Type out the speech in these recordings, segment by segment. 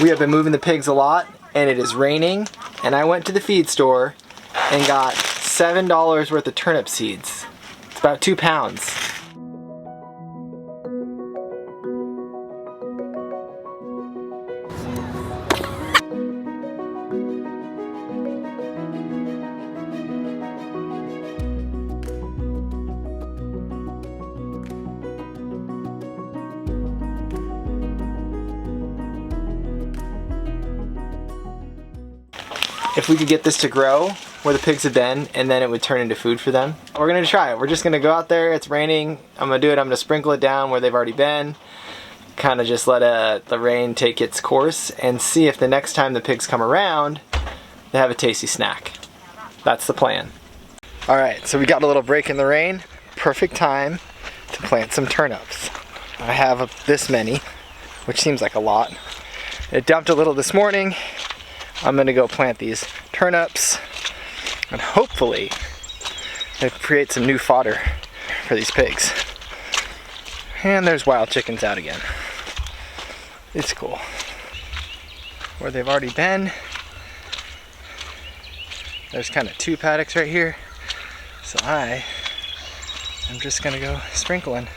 We have been moving the pigs a lot, and it is raining, and I went to the feed store and got $7 worth of turnip seeds. It's about 2 pounds. If we could get this to grow where the pigs have been, and then it would turn into food for them. We're gonna try it. We're just gonna go out there, it's raining, I'm gonna do it, I'm gonna sprinkle it down where they've already been, kind of just let the rain take its course, and see if the next time the pigs come around, they have a tasty snack. That's the plan. Alright, so we got a little break in the rain. Perfect time to plant some turnips. I have this many, which seems like a lot. It dumped a little this morning. I'm gonna go plant these turnips, and hopefully it creates some new fodder for these pigs. And there's wild chickens out again. It's cool. Where they've already been, there's kind of 2 paddocks right here. So I'm just gonna go sprinkling.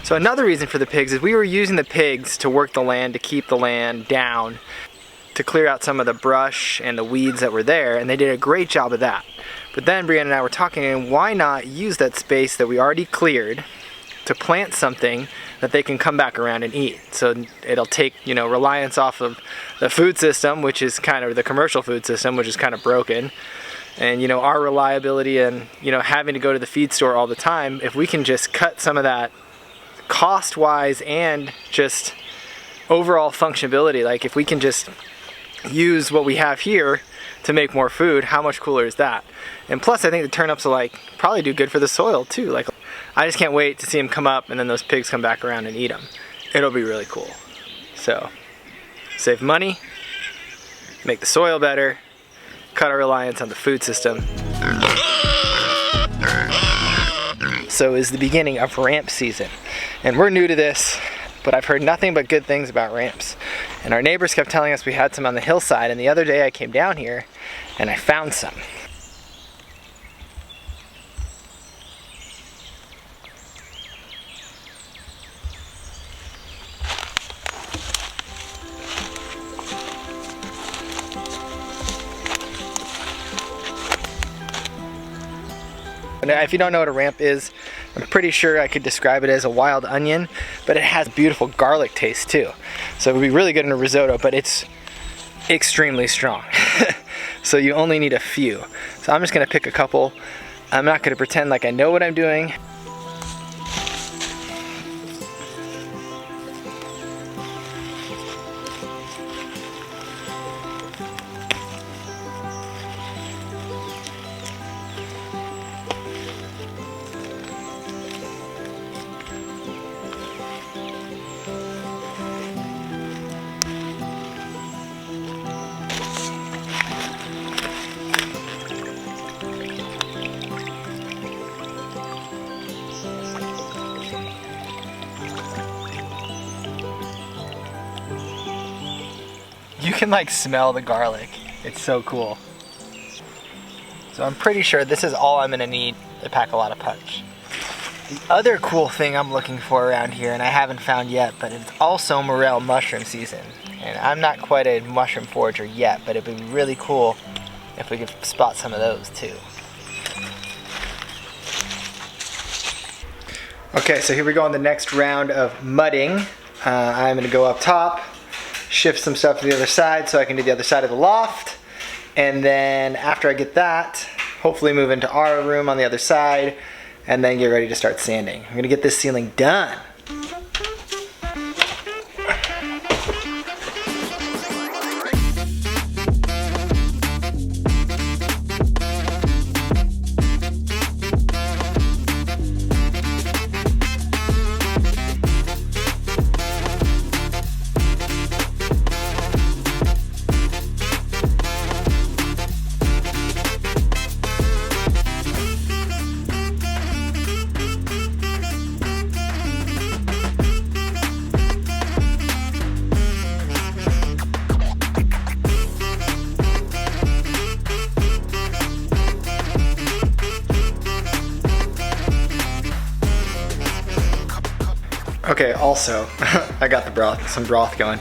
So another reason for the pigs is we were using the pigs to work the land, to keep the land down, to clear out some of the brush and the weeds that were there, and they did a great job of that. But then Brianna and I were talking, and why not use that space that we already cleared to plant something that they can come back around and eat. So it'll take, reliance off of the food system, which is kind of the commercial food system, which is kind of broken. And our reliability and having to go to the feed store all the time, if we can just cut some of that cost-wise and just overall functionality, like if we can just use what we have here to make more food, how much cooler is that? And plus I think the turnips will probably do good for the soil too. I just can't wait to see them come up and then those pigs come back around and eat them. It'll be really cool. So save money, make the soil better, cut our reliance on the food system. So is the beginning of ramp season. And we're new to this, but I've heard nothing but good things about ramps. And our neighbors kept telling us we had some on the hillside, and the other day I came down here and I found some. If you don't know what a ramp is, I'm pretty sure I could describe it as a wild onion, but it has beautiful garlic taste too. So it would be really good in a risotto, but it's extremely strong. So you only need a few. So I'm just gonna pick a couple. I'm not gonna pretend like I know what I'm doing. You can smell the garlic. It's so cool. So I'm pretty sure this is all I'm gonna need to pack a lot of punch. The other cool thing I'm looking for around here, and I haven't found yet, but it's also morel mushroom season. And I'm not quite a mushroom forager yet, but it'd be really cool if we could spot some of those too. Okay, so here we go on the next round of mudding. I'm gonna go up top, shift some stuff to the other side so I can do the other side of the loft. And then after I get that, hopefully move into our room on the other side, and then get ready to start sanding. I'm gonna get this ceiling done. Okay, also, I got some broth going.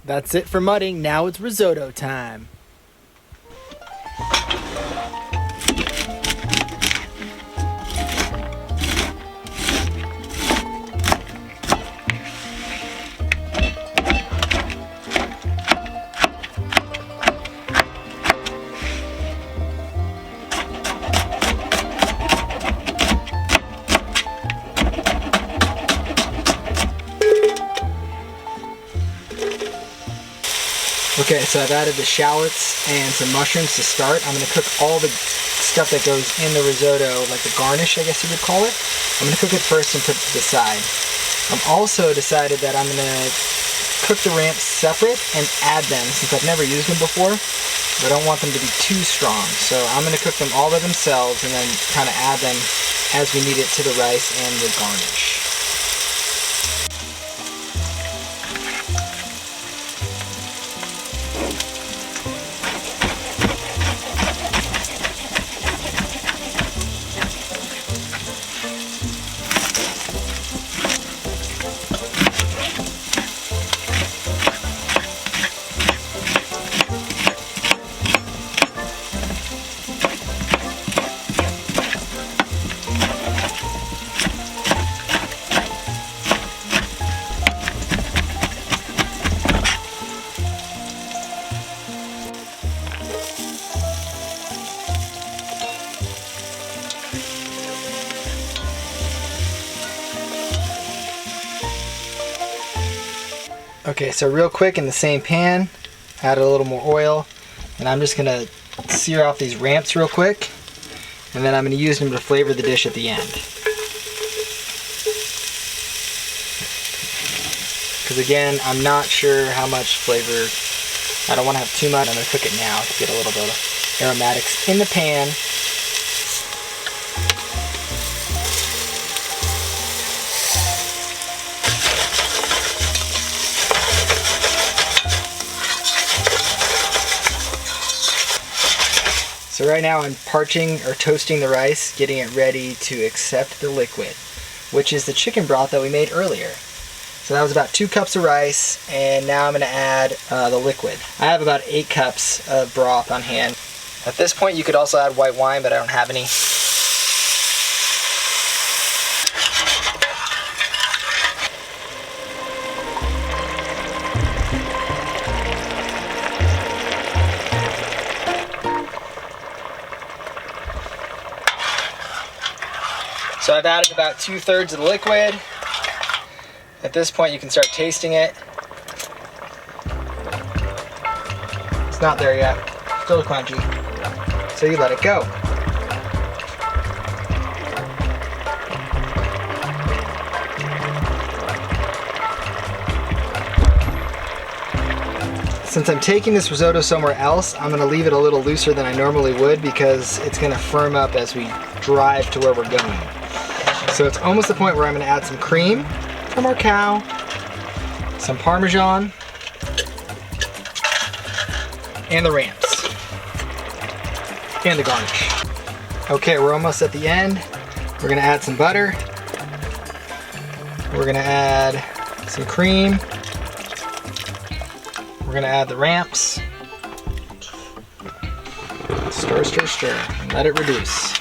That's it for mudding. Now it's risotto time. Okay, so I've added the shallots and some mushrooms to start. I'm going to cook all the stuff that goes in the risotto, like the garnish, I guess you would call it. I'm going to cook it first and put it to the side. I've also decided that I'm going to cook the ramps separate and add them, since I've never used them before. I don't want them to be too strong. So I'm going to cook them all by themselves and then kind of add them as we need it to the rice and the garnish. Okay, so real quick in the same pan, add a little more oil, and I'm just gonna sear off these ramps real quick, and then I'm gonna use them to flavor the dish at the end. Because again, I'm not sure how much flavor, I don't wanna have too much, I'm gonna cook it now to get a little bit of aromatics in the pan. So right now I'm parching or toasting the rice, getting it ready to accept the liquid, which is the chicken broth that we made earlier. So that was about 2 cups of rice, and now I'm going to add the liquid. I have about 8 cups of broth on hand. At this point you could also add white wine, but I don't have any. So I've added about 2/3 of the liquid. At this point you can start tasting it. It's not there yet, still crunchy. So you let it go. Since I'm taking this risotto somewhere else, I'm going to leave it a little looser than I normally would because it's going to firm up as we drive to where we're going. So it's almost the point where I'm going to add some cream from our cow, some Parmesan, and the ramps, and the garnish. Okay, we're almost at the end. We're going to add some butter. We're going to add some cream. We're going to add the ramps. Stir, stir, stir, and let it reduce.